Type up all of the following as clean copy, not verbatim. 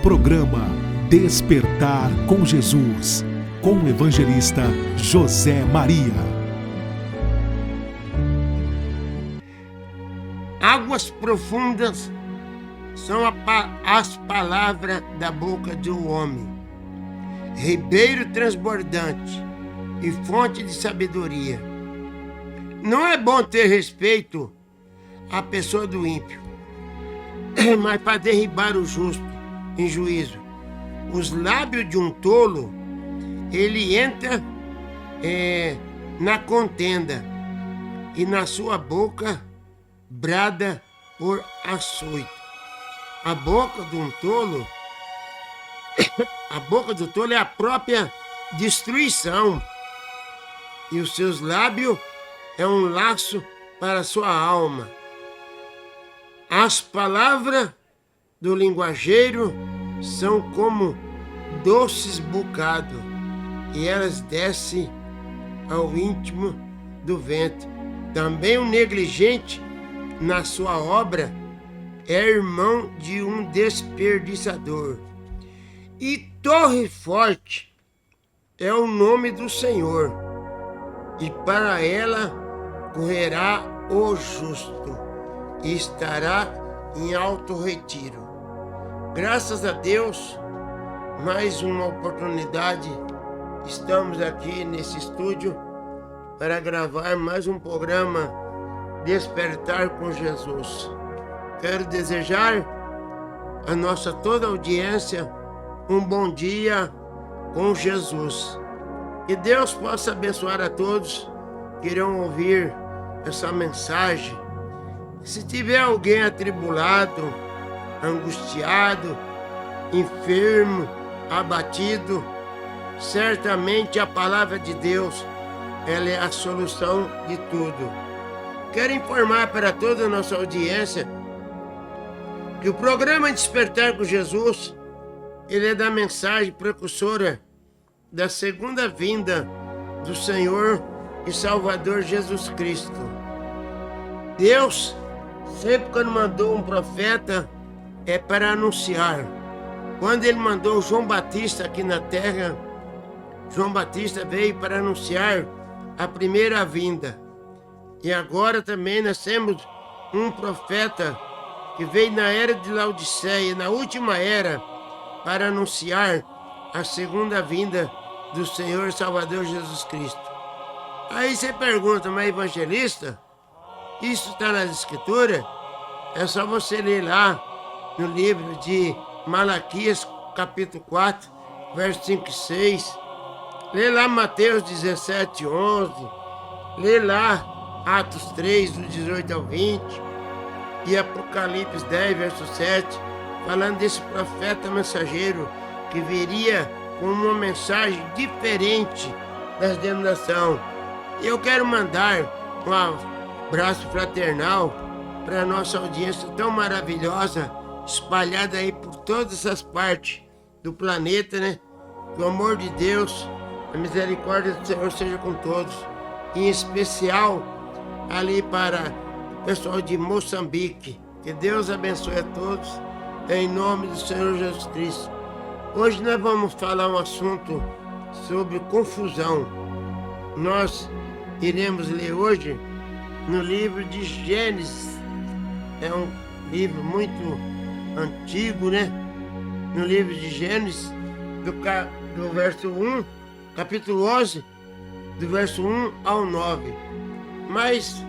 Programa Despertar com Jesus, com o evangelista José Maria. Águas profundas são as palavras da boca do homem, ribeiro transbordante e fonte de sabedoria. Não é bom ter respeito à pessoa do ímpio, mas para derribar o justo em juízo. Os lábios de um tolo, ele entra na contenda, e na sua boca brada por açoite. A boca de um tolo, a boca do tolo é a própria destruição, e os seus lábios é um laço para a sua alma. As palavras do linguageiro são como doces bocados, e elas descem ao íntimo do ventre. Também o negligente na sua obra é irmão de um desperdiçador. E torre forte é o nome do Senhor, e para ela correrá o justo, e estará em alto retiro. Graças a Deus, mais uma oportunidade, estamos aqui nesse estúdio para gravar mais um programa Despertar com Jesus. Quero desejar a nossa toda audiência um bom dia com Jesus. Que Deus possa abençoar a todos que irão ouvir essa mensagem. Se tiver alguém atribulado, angustiado, enfermo, abatido, certamente a palavra de Deus, ela é a solução de tudo. Quero informar para toda a nossa audiência que o programa Despertar com Jesus, ele é da mensagem precursora da segunda vinda do Senhor e Salvador Jesus Cristo. Deus, sempre quando mandou um profeta, é para anunciar. Quando ele mandou João Batista aqui na terra, João Batista veio para anunciar a primeira vinda. E agora também nós temos um profeta que veio na era de Laodiceia, na última era, para anunciar a segunda vinda do Senhor e Salvador Jesus Cristo. Aí você pergunta, mas evangelista, isso está nas Escrituras? É só você ler lá no livro de Malaquias, capítulo 4, verso 5 e 6. Lê lá Mateus 17, 11. Lê lá Atos 3, do 18 ao 20. E Apocalipse 10, verso 7, falando desse profeta mensageiro que viria com uma mensagem diferente das denominações. Eu quero mandar um abraço fraternal para a nossa audiência tão maravilhosa, espalhada aí por todas essas partes do planeta, né? Que o amor de Deus, a misericórdia do Senhor seja com todos, em especial ali para o pessoal de Moçambique. Que Deus abençoe a todos, em nome do Senhor Jesus Cristo. Hoje nós vamos falar um assunto sobre confusão. Nós iremos ler hoje no livro de Gênesis. É um livro muito antigo, né? No livro de Gênesis, do verso 1, capítulo 11, do verso 1 ao 9. Mas,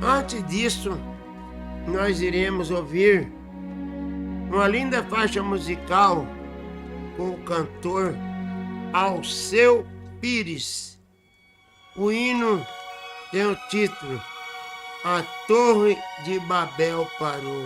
antes disso, nós iremos ouvir uma linda faixa musical com o cantor Alceu Pires. O hino tem o título A Torre de Babel Parou.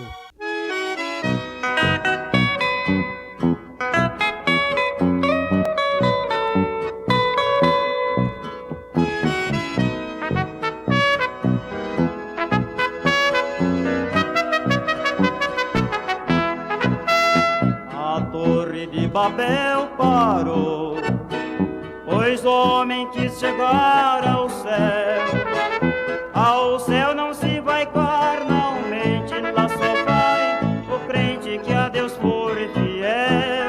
A Torre de Babel parou, pois o homem quis chegar ao céu. Ao céu não se vai carnalmente, lá só vai o crente que a Deus for fiel.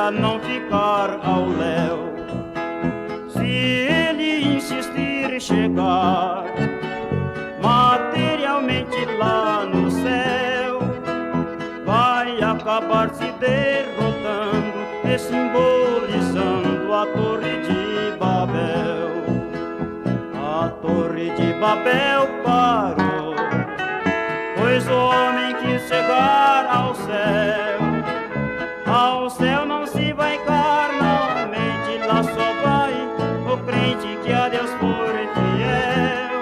pra não ficar ao léu. Se ele insistir em chegar materialmente lá no céu, vai acabar se derrotando e simbolizando a Torre de Babel. A Torre de Babel parou, pois o homem quis chegar ao céu. Ao céu não se vai carnalmente, lá só vai o crente que a Deus for fiel.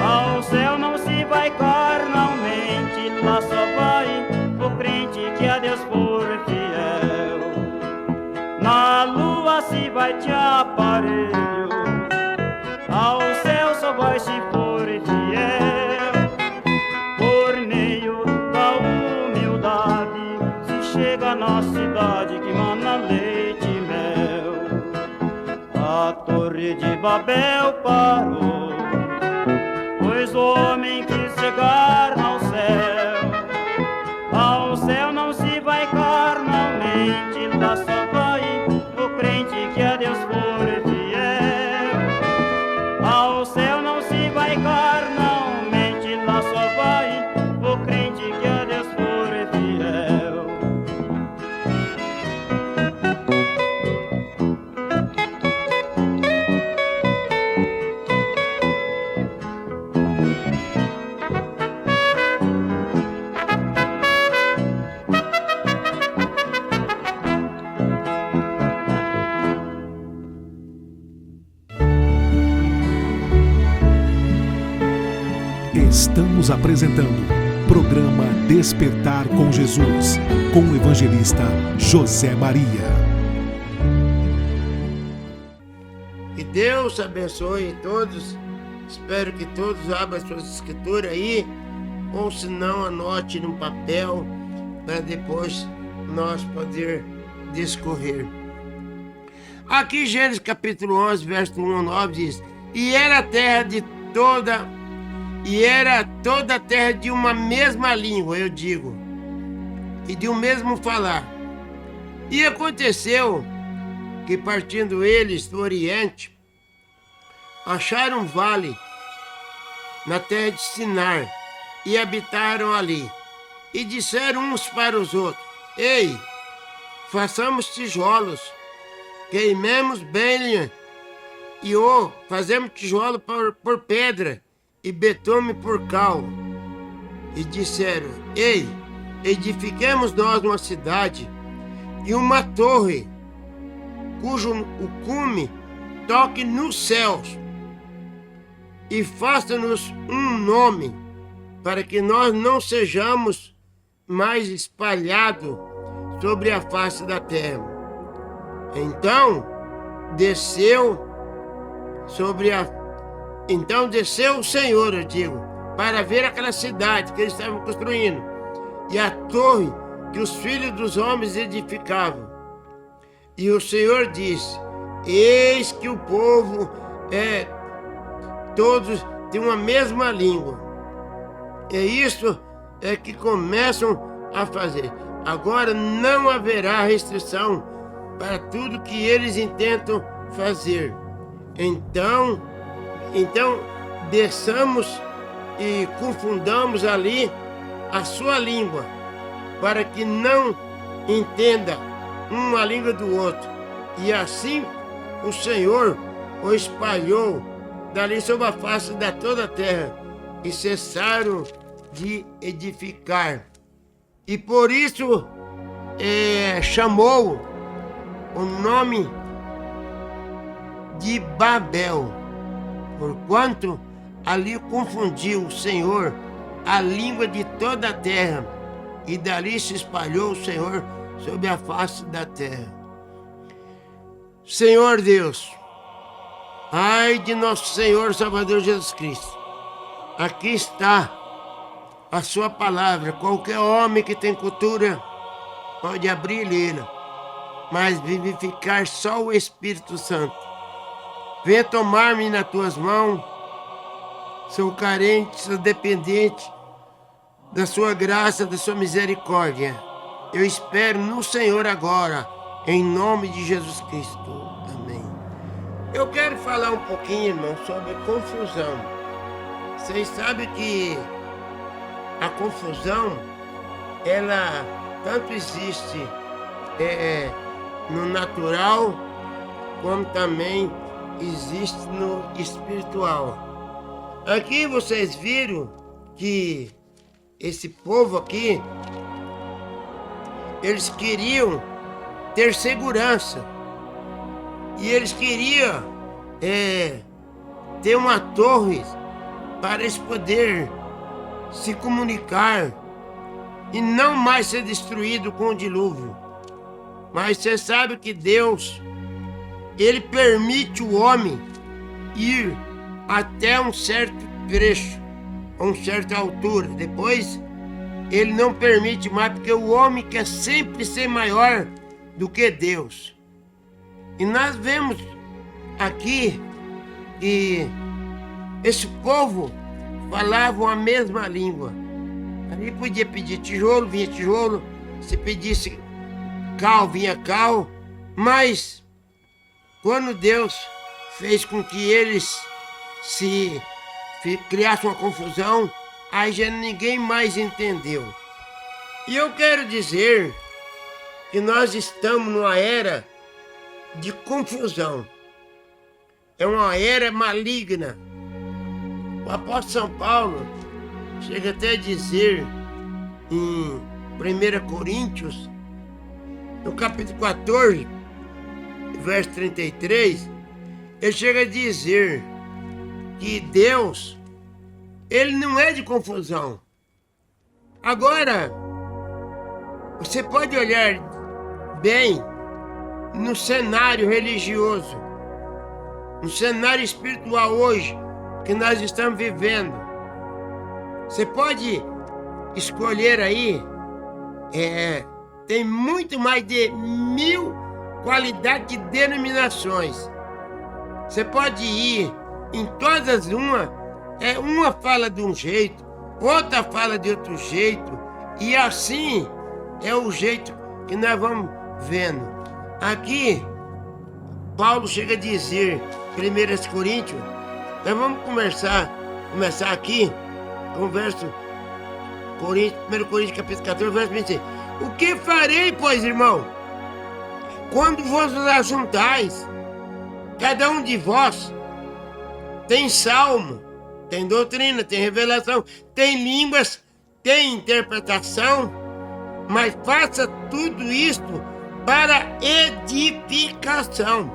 Ao céu não se vai carnalmente, lá só vai o crente que a Deus for fiel. Na lua se vai de aparelho, ao céu só vai se for fiel. Por meio da humildade se chega na cidade que mana leite e mel. A Torre de Babel parou, pois o homem quis chegar ao céu. Ao céu não se vai carnalmente, lá só vai o crente que a Deus for fiel. Ao céu não se vai carnalmente, lá só vai o crente que a Deus for fiel. Estamos apresentando programa Despertar com Jesus, com o evangelista José Maria. Que Deus abençoe todos. Espero que todos abram suas escrituras aí, ou se não, anote num papel para depois nós poder discorrer. Aqui Gênesis capítulo 11, verso 1 ao 9 diz: E era toda a terra de uma mesma língua, eu digo, e de um mesmo falar. E aconteceu que, partindo eles do Oriente, acharam um vale na terra de Sinar e habitaram ali. E disseram uns para os outros: Ei, façamos tijolos, queimemos bem e fazemos tijolo por pedra e betume por cal. E disseram: Ei, edifiquemos nós uma cidade e uma torre, cujo o cume toque nos céus, e faça-nos um nome, para que nós não sejamos mais espalhados sobre a face da terra. Então desceu o Senhor, eu digo, para ver aquela cidade que eles estavam construindo e a torre que os filhos dos homens edificavam. E o Senhor disse: Eis que o povo todos têm uma mesma língua. É isso que começam a fazer. Agora não haverá restrição para tudo que eles intentam fazer. Então desçamos e confundamos ali a sua língua, para que não entenda uma língua do outro. E assim o Senhor o espalhou dali sobre a face da toda a terra, e cessaram de edificar. E por isso chamou o nome de Babel, porquanto ali confundiu o Senhor a língua de toda a terra, e dali se espalhou o Senhor sobre a face da terra. Senhor Deus, ai de nosso Senhor Salvador Jesus Cristo, aqui está a sua palavra. Qualquer homem que tem cultura pode abrir e lê-la, mas vivificar só o Espírito Santo. Venha tomar-me nas tuas mãos. Sou carente, sou dependente da sua graça, da sua misericórdia. Eu espero no Senhor agora, Em nome de Jesus Cristo. Amém. Eu quero falar um pouquinho, irmão, sobre confusão. Vocês sabem que a confusão, ela tanto existe no natural, como também existe no espiritual. Aqui vocês viram que esse povo aqui, eles queriam ter segurança. E eles queriam ter uma torre para eles poderem se comunicar e não mais ser destruído com o dilúvio. Mas você sabe que Deus, Ele permite o homem ir até um certo trecho, a uma certa altura. Depois, Ele não permite mais, porque o homem quer sempre ser maior do que Deus. E nós vemos aqui que esse povo falava a mesma língua. Ali podia pedir tijolo, vinha tijolo. Se pedisse cal, vinha cal. Mas quando Deus fez com que eles criassem uma confusão, aí já ninguém mais entendeu. E eu quero dizer que nós estamos numa era de confusão. É uma era maligna. O apóstolo São Paulo chega até a dizer em 1 Coríntios, no capítulo 14, verso 33, ele chega a dizer que Deus, Ele não é de confusão. Agora, você pode olhar bem no cenário religioso, no cenário espiritual hoje que nós estamos vivendo. Você pode escolher aí, tem muito mais de 1000 qualidades de denominações. Você pode ir em todas uma fala de um jeito, outra fala de outro jeito, e assim é o jeito que nós vamos vendo. Aqui, Paulo chega a dizer, 1 Coríntios, nós vamos começar aqui, com o verso 1 Coríntios capítulo 14, verso 26. O que farei, pois, irmão, quando vos ajuntais? Cada um de vós tem salmo, tem doutrina, tem revelação, tem línguas, tem interpretação, mas faça tudo isto para edificação.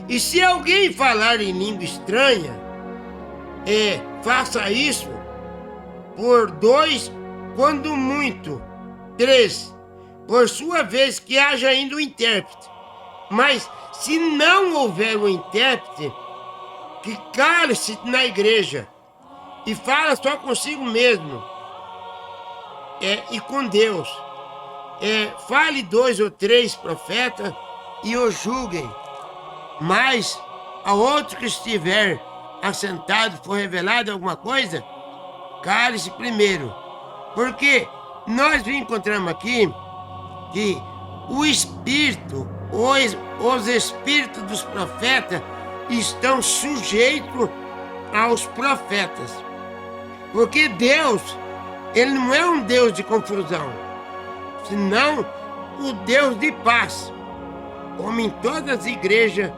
E se alguém falar em língua estranha, faça isso por 2, quando muito, 3, por sua vez, que haja ainda um intérprete. Mas se não houver um intérprete, que cale-se na igreja e fala só consigo mesmo e com Deus. Fale 2 ou 3 profetas e o julguem. Mas a outro que estiver assentado, for revelado alguma coisa, cale-se primeiro. Porque nós encontramos aqui que o espírito, os espíritos dos profetas estão sujeitos aos profetas. Porque Deus, Ele não é um Deus de confusão, senão o Deus de paz, como em todas as igrejas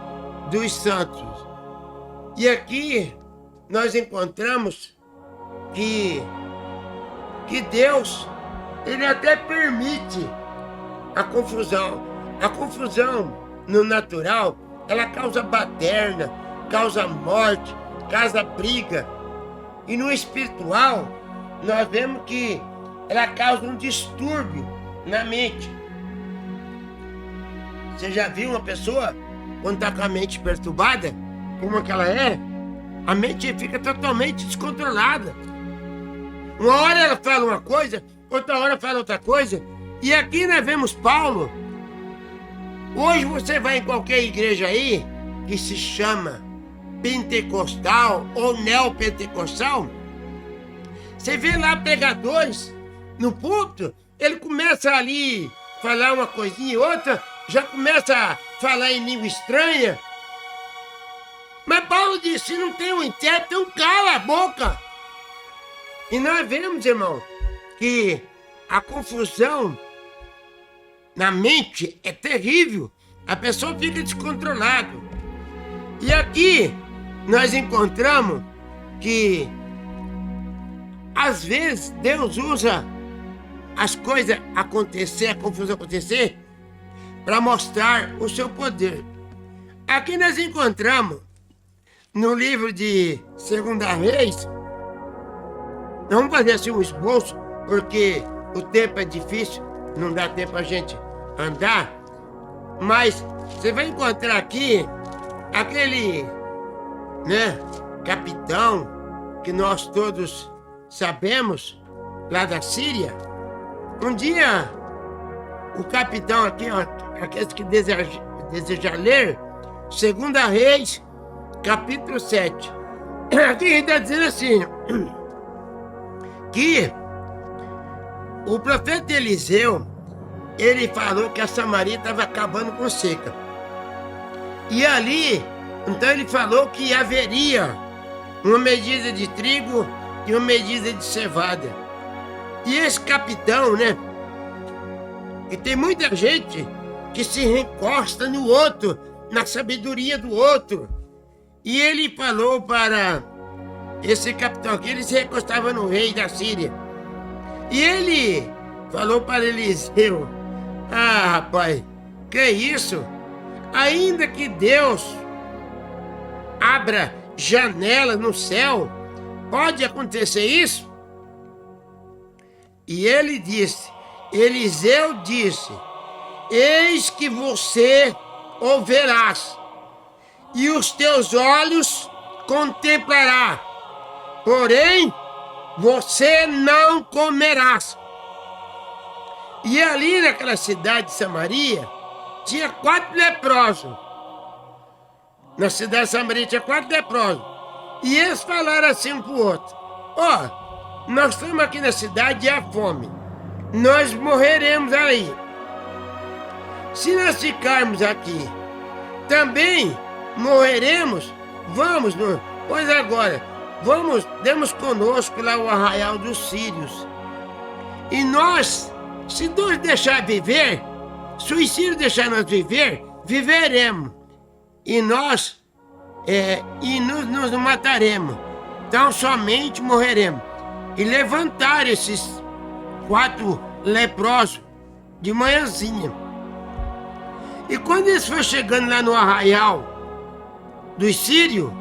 dos santos. E aqui nós encontramos que Deus, Ele até permite a confusão. A confusão no natural, ela causa baderna, causa morte, causa briga. E no espiritual, nós vemos que ela causa um distúrbio na mente. Você já viu uma pessoa, quando está com a mente perturbada, como é que ela é? A mente fica totalmente descontrolada. Uma hora ela fala uma coisa, outra hora fala outra coisa. E aqui nós vemos Paulo. Hoje você vai em qualquer igreja aí, que se chama pentecostal ou neopentecostal, você vê lá pregadores no púlpito, ele começa ali falar uma coisinha e outra, já começa a falar em língua estranha. Mas Paulo disse, se não tem um intérprete, então cala a boca. E nós vemos, irmão, que a confusão na mente é terrível. A pessoa fica descontrolada. E aqui nós encontramos que às vezes Deus usa as coisas acontecer, a confusão acontecer, para mostrar o seu poder. Aqui nós encontramos no livro de 2 Reis, nós vamos fazer assim um esboço, porque o tempo é difícil, não dá tempo a gente andar, mas você vai encontrar aqui aquele, capitão que nós todos sabemos, lá da Síria. Um dia, o capitão aqui, aqueles que desejam ler, 2 Reis, capítulo 7. Aqui está dizendo assim, que o profeta Eliseu, ele falou que a Samaria estava acabando com seca. E ali, então ele falou que haveria uma medida de trigo e uma medida de cevada. E esse capitão, e tem muita gente que se encosta no outro, na sabedoria do outro. E ele falou para esse capitão aqui, ele se recostava no rei da Síria. E ele falou para Eliseu, rapaz, que isso? Ainda que Deus abra janela no céu, pode acontecer isso? E ele disse, Eliseu disse, eis que você o verás, e os teus olhos contemplará, porém você não comerás. E ali naquela cidade de Samaria, tinha 4 leprosos. Na cidade de Samaria tinha 4 leprosos. E eles falaram assim um pro outro, nós estamos aqui na cidade e há fome. Nós morreremos aí. Se nós ficarmos aqui, também morreremos. Vamos, pois agora, demos conosco lá o arraial dos sírios. E nós, se Deus deixar viver, se os sírios deixar nós viver, viveremos. E nós, nos mataremos. Então somente morreremos. E levantaram esses 4 leprosos de manhãzinha. E quando eles foram chegando lá no arraial dos sírios,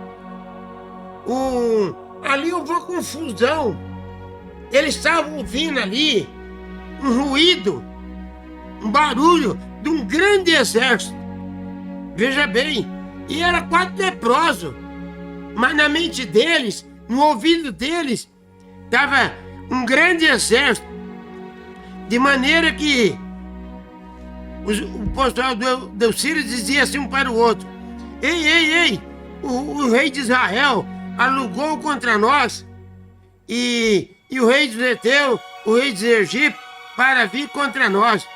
ali houve uma confusão. Eles estavam ouvindo ali um ruído, um barulho de um grande exército. Veja bem, e era 4 leprosos, mas na mente deles, no ouvido deles, estava um grande exército, de maneira que o pessoal do Sírio dizia assim um para o outro, ei, o rei de Israel alugou contra nós, e o rei dos Eteus, o rei dos Egito, para vir contra nós.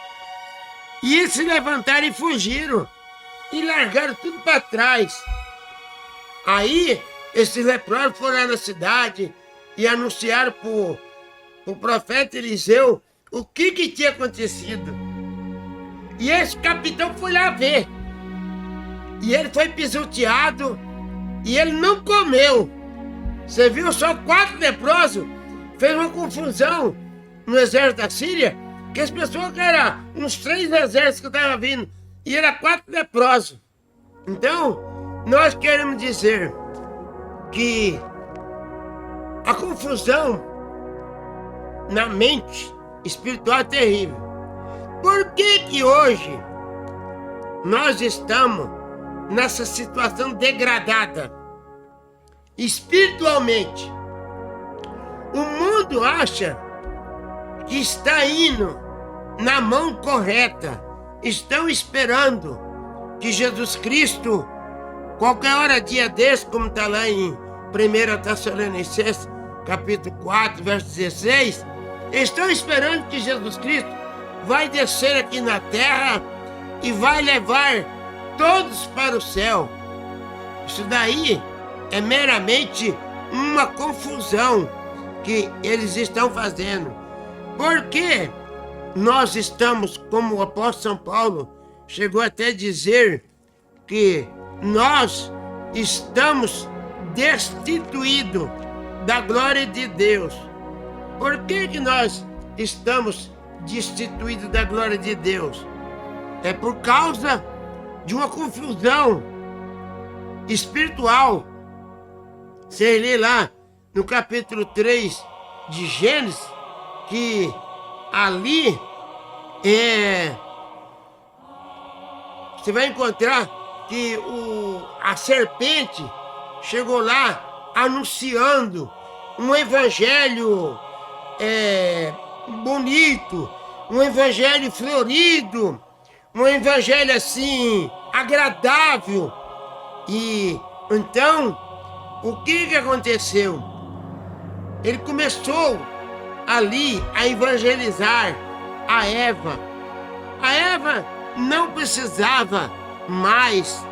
E eles se levantaram e fugiram, e largaram tudo para trás. Aí, esses leprosos foram lá na cidade e anunciaram para o profeta Eliseu o que tinha acontecido. E esse capitão foi lá ver. E ele foi pisoteado e ele não comeu. Você viu, só 4 leprosos, fez uma confusão no exército da Síria, que as pessoas que eram uns 3 exércitos que estavam vindo, e era 4 leprosos. Então, nós queremos dizer que a confusão na mente espiritual é terrível. Por que hoje nós estamos nessa situação degradada espiritualmente? O mundo acha que está indo na mão correta. Estão esperando que Jesus Cristo, qualquer hora, dia desse, como está lá em 1 Tessalonicenses, capítulo 4, verso 16, estão esperando que Jesus Cristo vai descer aqui na terra e vai levar todos para o céu. Isso daí é meramente uma confusão que eles estão fazendo. Porque nós estamos, como o apóstolo São Paulo chegou até a dizer, que nós estamos destituídos da glória de Deus. Por que nós estamos destituídos da glória de Deus? É por causa de uma confusão espiritual. Você lê lá no capítulo 3 de Gênesis, que ali você vai encontrar que a serpente chegou lá anunciando um evangelho bonito, um evangelho florido, um evangelho assim agradável. E então, o que aconteceu? Ele começou ali a evangelizar a Eva. A Eva não precisava mais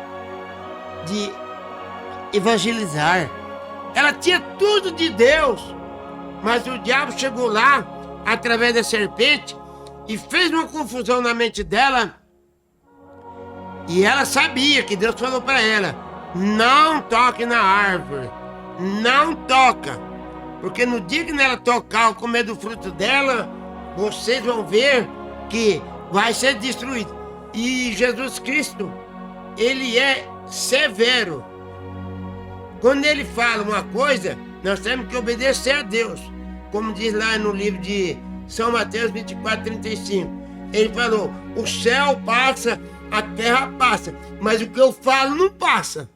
de evangelizar. Ela tinha tudo de Deus, mas o diabo chegou lá através da serpente e fez uma confusão na mente dela. E ela sabia que Deus falou para ela: não toque na árvore, não toca, porque no dia que ela tocar ou comer do fruto dela, vocês vão ver que vai ser destruído. E Jesus Cristo, ele é severo. Quando ele fala uma coisa, nós temos que obedecer a Deus. Como diz lá no livro de São Mateus 24:35. Ele falou: o céu passa, a terra passa, mas o que eu falo não passa.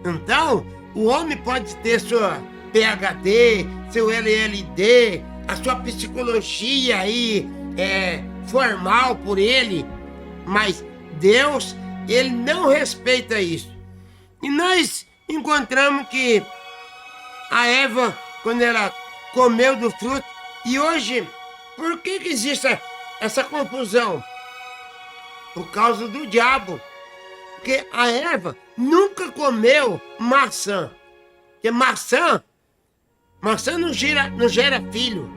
Então, o homem pode ter sua PhD, seu LLD, a sua psicologia aí formal por ele, mas Deus, ele não respeita isso. E nós encontramos que a Eva, quando ela comeu do fruto, e hoje, por que existe essa confusão? Por causa do diabo. Porque a Eva nunca comeu maçã. Porque maçã não gera filho.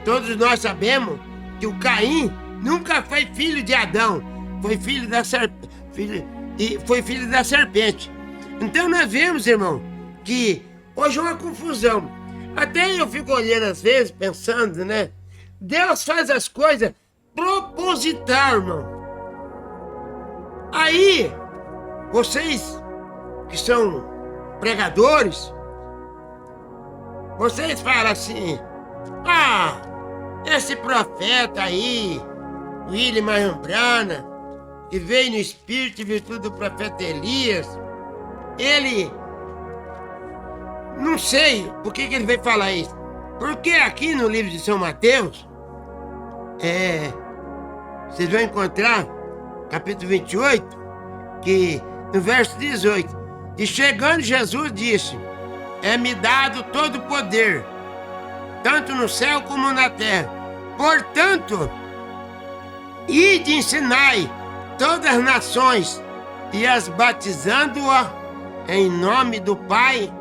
Todos nós sabemos que o Caim nunca foi filho de Adão. Foi filho da serpente. Então nós vemos, irmão, que hoje é uma confusão. Até eu fico olhando às vezes, pensando, né? Deus faz as coisas proposital, irmão. Aí, vocês que são pregadores, vocês falam assim: ah, esse profeta aí, William Marion Branham, que veio no espírito e virtude do profeta Elias, ele, não sei por que ele veio falar isso. Porque aqui no livro de São Mateus, vocês vão encontrar, capítulo 28, que no verso 18, e chegando Jesus disse: é-me dado todo o poder, tanto no céu como na terra. Portanto, ide e ensinai todas as nações, e as batizando-a em nome do Pai,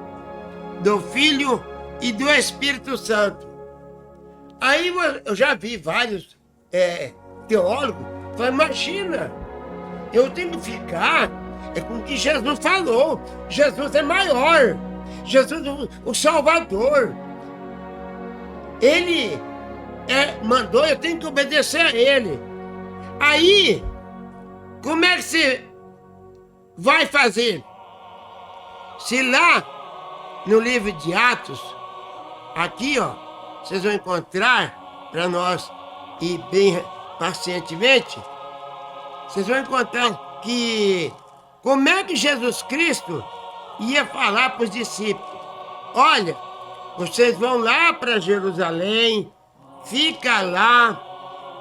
do Filho e do Espírito Santo. Aí eu já vi vários teólogos falando: imagina, eu tenho que ficar com o que Jesus falou. Jesus é maior. Jesus, o Salvador, ele mandou, eu tenho que obedecer a ele. Aí, como é que você vai fazer? Se lá no livro de Atos, aqui ó, vocês vão encontrar, para nós ir bem pacientemente, vocês vão encontrar que como é que Jesus Cristo ia falar para os discípulos: olha, vocês vão lá para Jerusalém, fica lá,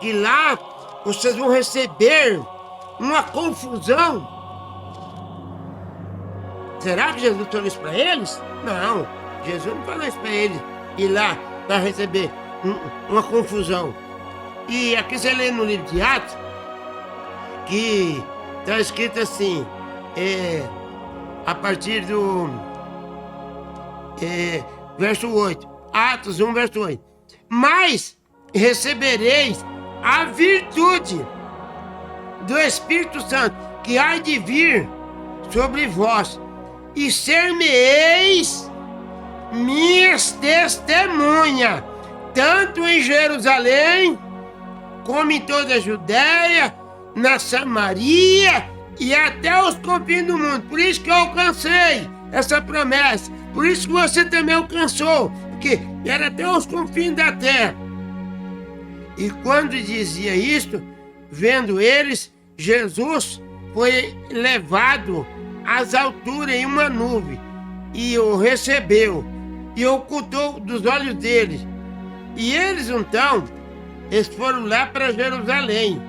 que lá vocês vão receber uma confusão. Será que Jesus falou isso para eles? Não, Jesus não falou isso para eles, ir lá para receber uma confusão. E aqui você lê no livro de Atos, que está escrito assim, a partir do verso 8. Atos 1, verso 8. Mas recebereis a virtude do Espírito Santo, que há de vir sobre vós, e ser-me-eis minhas testemunhas, tanto em Jerusalém, como em toda a Judéia, na Samaria e até os confins do mundo. Por isso que eu alcancei essa promessa. Por isso que você também alcançou, porque era até os confins da terra. E quando dizia isto, vendo eles, Jesus foi levado às alturas em uma nuvem, e o recebeu, e ocultou dos olhos deles. E eles então, eles foram lá para Jerusalém.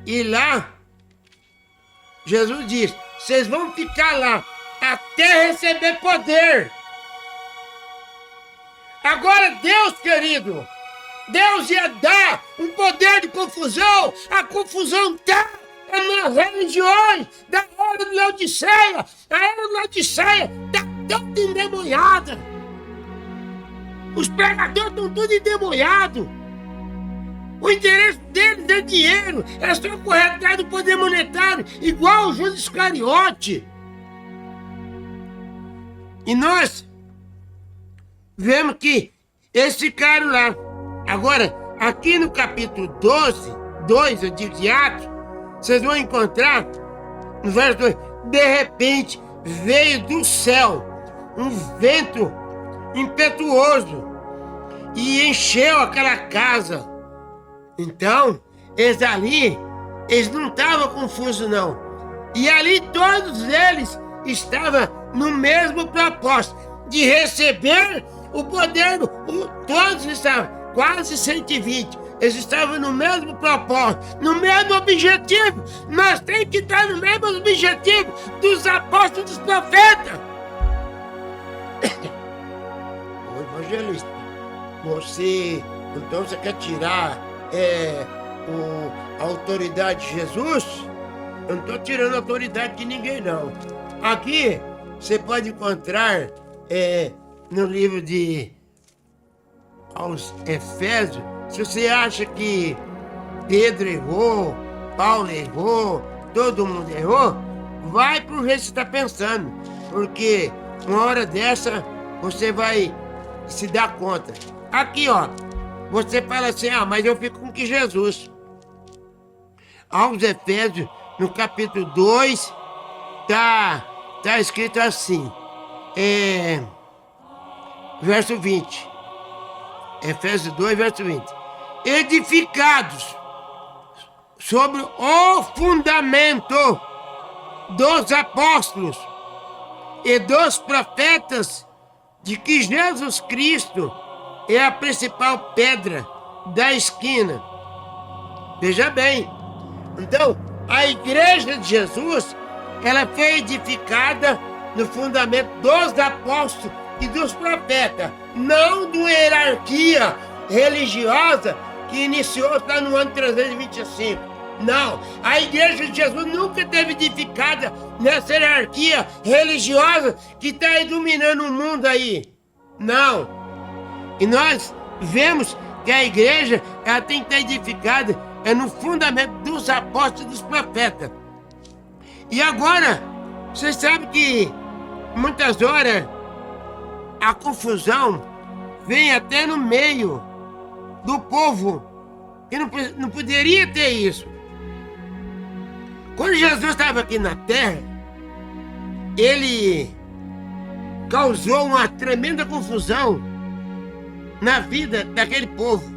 E lá, Jesus disse, vocês vão ficar lá até receber poder. Agora Deus, querido, Deus ia dar um poder de confusão. A confusão está nas religiões da era de Laodiceia. A era de Laodiceia está toda endemoniada. Os pregadores estão todos endemoniados. O interesse deles é dinheiro. É só correr atrás do poder monetário, igual o Judas Iscariote. E nós vemos que eles ficaram lá. Agora, aqui no capítulo 2, eu digo de Atos, vocês vão encontrar, no verso 2, de repente veio do céu um vento impetuoso e encheu aquela casa. Então, eles não estavam confusos não. E ali todos eles estavam no mesmo propósito, de receber o poder. Todos estavam, quase 120. Eles estavam no mesmo propósito, no mesmo objetivo. Nós temos que estar no mesmo objetivo dos apóstolos e dos profetas. Ô evangelista, então você quer tirar a autoridade de Jesus? Eu não estou tirando a autoridade de ninguém, não. Aqui você pode encontrar no livro de aos Efésios, se você acha que Pedro errou, Paulo errou, todo mundo errou, vai para o jeito que você está pensando, porque uma hora dessa você vai se dar conta. Aqui, ó, você fala assim, mas eu fico com que Jesus. Aos Efésios, no capítulo 2, tá escrito assim, verso 20. Efésios 2, verso 20. Edificados sobre o fundamento dos apóstolos e dos profetas, de que Jesus Cristo é a principal pedra da esquina. Veja bem, então, a igreja de Jesus, ela foi edificada no fundamento dos apóstolos e dos profetas, não de uma hierarquia religiosa que iniciou lá no ano 325. Não, a igreja de Jesus nunca esteve edificada nessa hierarquia religiosa que está aí dominando o mundo aí. Não. E nós vemos que a igreja, ela tem que estar edificada no fundamento dos apóstolos e dos profetas. E agora, vocês sabem que muitas horas a confusão vem até no meio do povo, que não poderia ter isso. Quando Jesus estava aqui na terra, ele causou uma tremenda confusão na vida daquele povo.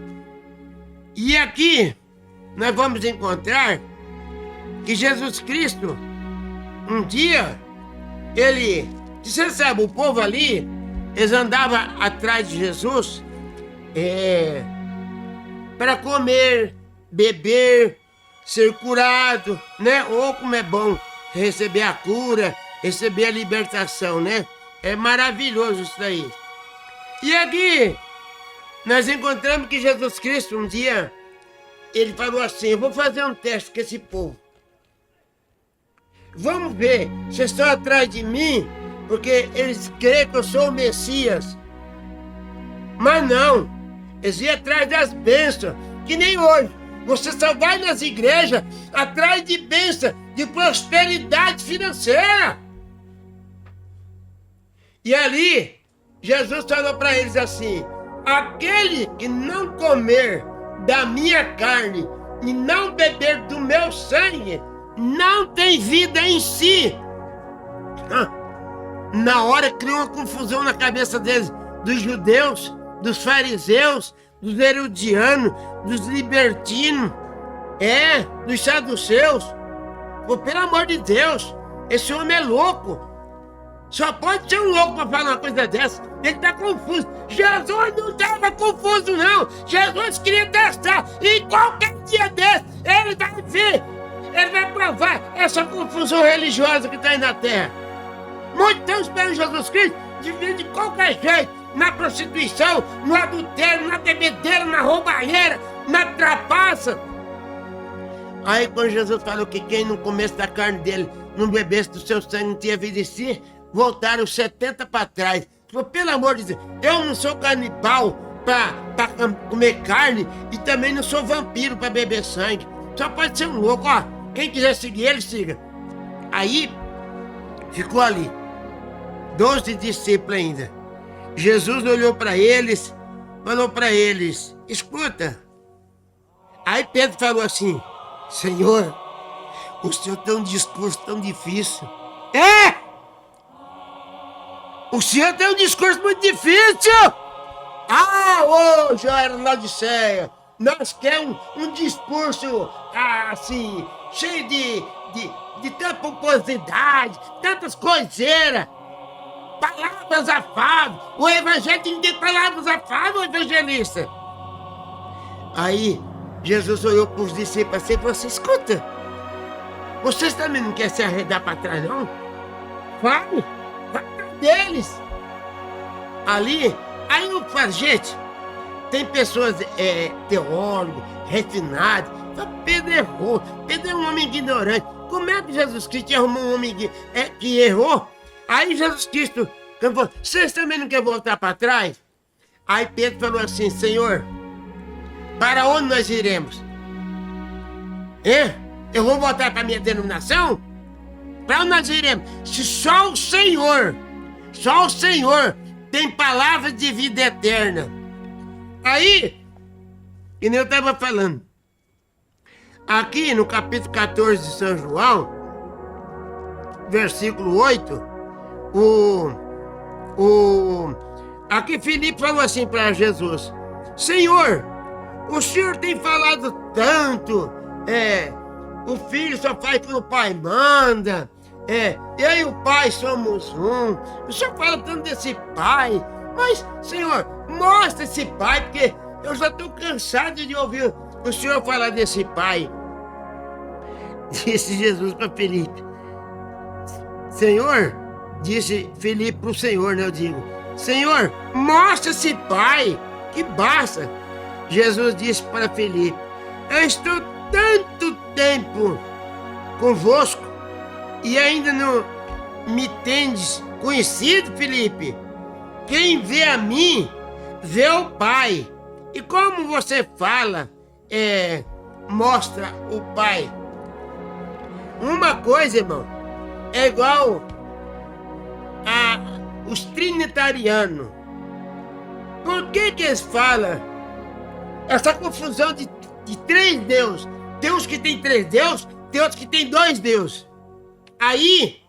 E aqui nós vamos encontrar que Jesus Cristo, um dia, você sabe, o povo ali, eles andavam atrás de Jesus para comer, beber, ser curado, né? Ou como é bom receber a cura, receber a libertação, né? É maravilhoso isso daí. E aqui nós encontramos que Jesus Cristo um dia ele falou assim, eu vou fazer um teste com esse povo. Vamos ver, vocês estão atrás de mim, porque eles creem que eu sou o Messias. Mas não, eles iam atrás das bênçãos, que nem hoje. Você só vai nas igrejas atrás de bênção, de prosperidade financeira. E ali, Jesus falou para eles assim, aquele que não comer da minha carne e não beber do meu sangue, não tem vida em si. Na hora criou uma confusão na cabeça deles, dos judeus, dos fariseus, dos herodianos, dos libertinos, dos saduceus. Pô, pelo amor de Deus, esse homem é louco. Só pode ser um louco para falar uma coisa dessa. Ele está confuso. Jesus não estava confuso, não. Jesus queria testar. E qualquer dia desse, ele vai ver. Ele vai provar essa confusão religiosa que está aí na terra. Muitos estão esperando Jesus Cristo de qualquer jeito. Na prostituição, no adultério, na bebedeira, na roubalheira, na trapaça. Aí quando Jesus falou que quem não comesse da carne dele, não bebesse do seu sangue, não tinha vida em si, voltaram 70 para trás. Pelo amor de Deus, eu não sou canibal para comer carne e também não sou vampiro para beber sangue. Só pode ser um louco, ó. Quem quiser seguir ele, siga. Aí, ficou ali 12 discípulos ainda. Jesus olhou para eles, falou para eles, escuta. Aí Pedro falou assim, Senhor, o Senhor tem um discurso tão difícil. O Senhor tem um discurso muito difícil. Hoje eu era Laodiceia. Nós queremos um discurso assim, cheio de tanta pomposidade, tantas coiseiras. Palavras afáveis. O evangelho tem que ter palavras afáveis, o evangelista. Aí Jesus olhou para os discípulos assim e falou assim, escuta, vocês também não querem se arredar para trás, não? Vai atrás deles. Ali, aí eu falo, gente, tem pessoas teólogos, refinados. Pedro errou. Pedro é um homem ignorante. Como é que Jesus Cristo arrumou um homem que errou? Aí Jesus Cristo falou, vocês também não querem voltar para trás? Aí Pedro falou assim, Senhor, para onde nós iremos? Eu vou voltar para a minha denominação? Para onde nós iremos? Se só o Senhor tem palavras de vida eterna. Aí, que nem eu estava falando, aqui no capítulo 14 de São João, versículo 8, aqui Filipe falou assim para Jesus, Senhor, o Senhor tem falado tanto, o filho só faz o que o pai manda, eu e o pai somos um. O Senhor fala tanto desse pai, mas Senhor, mostra esse pai, porque eu já estou cansado de ouvir o Senhor falar desse pai. Disse Jesus para Filipe, Senhor, disse Filipe para o Senhor, né? Eu digo, Senhor, mostra esse pai, que basta. Jesus disse para Filipe, eu estou tanto tempo convosco e ainda não me tendes conhecido, Filipe? Quem vê a mim, vê o Pai. E como você fala, mostra o Pai. Uma coisa, irmão, é igual os trinitarianos. Por que eles falam essa confusão de três deuses? Tem uns que tem 3 deuses, tem outros que tem 2 deuses. Aí,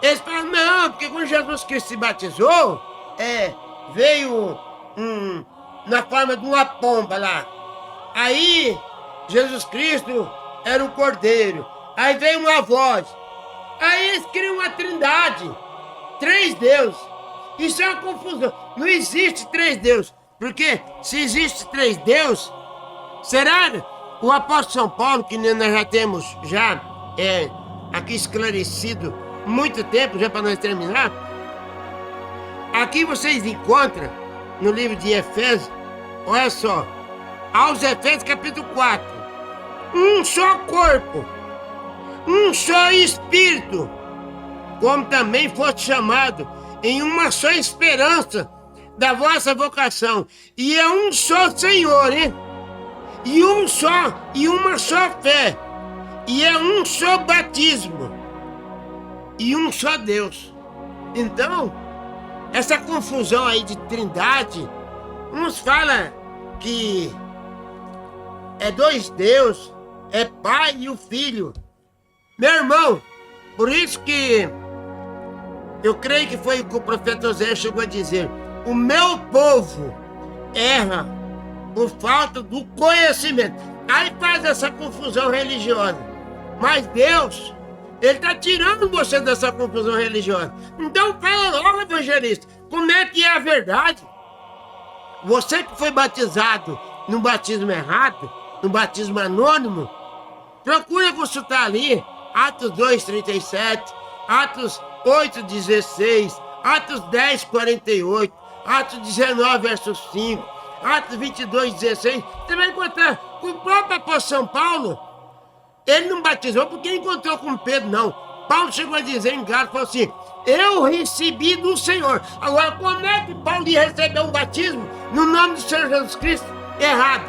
eles falam, não, porque quando Jesus Cristo se batizou, veio na forma de uma pomba lá. Aí, Jesus Cristo era o cordeiro. Aí veio uma voz. Aí eles criam uma trindade. 3 deuses. Isso é uma confusão. Não existe 3 deuses. Porque se existe 3 deuses, será o apóstolo São Paulo, que nós já temos aqui esclarecido muito tempo, já para nós terminar. Aqui vocês encontram, no livro de Efésios, olha só, aos Efésios capítulo 4. Um só corpo, um só Espírito, como também foste chamado em uma só esperança da vossa vocação. E é um só Senhor, hein? E uma só fé. E é um só batismo. E um só Deus. Então, essa confusão aí de trindade, uns falam que é dois Deus, é Pai e o Filho. Meu irmão, por isso que eu creio que foi o que o profeta Oséias chegou a dizer: o meu povo erra por falta do conhecimento. Aí faz essa confusão religiosa. Mas Deus, Ele está tirando você dessa confusão religiosa. Então fala logo, evangelista, como é que é a verdade? Você que foi batizado no batismo errado, no batismo anônimo, procura consultar ali Atos 2:37, Atos 8:16, Atos 10:48, Atos 19, verso 5, Atos 22:16. Você vai encontrar com o próprio apóstolo São Paulo. Ele não batizou porque encontrou com Pedro, não. Paulo chegou a dizer em Gálatas, falou assim: eu recebi do Senhor. Agora, como é que Paulo ia receber um batismo no nome do Senhor Jesus Cristo? Errado.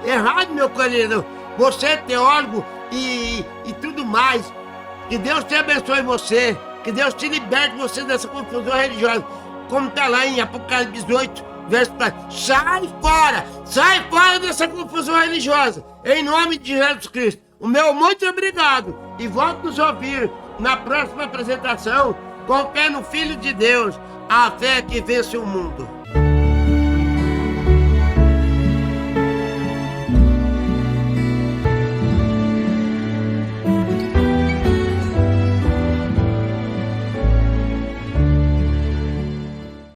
Errado, meu querido. Você é teólogo e tudo mais. Que Deus te abençoe você. Que Deus te liberte você dessa confusão religiosa. Como está lá em Apocalipse 18, verso 4. Sai fora dessa confusão religiosa. Em nome de Jesus Cristo. O meu muito obrigado. E volte nos ouvir na próxima apresentação. Com fé no Filho de Deus. A fé que vence o mundo.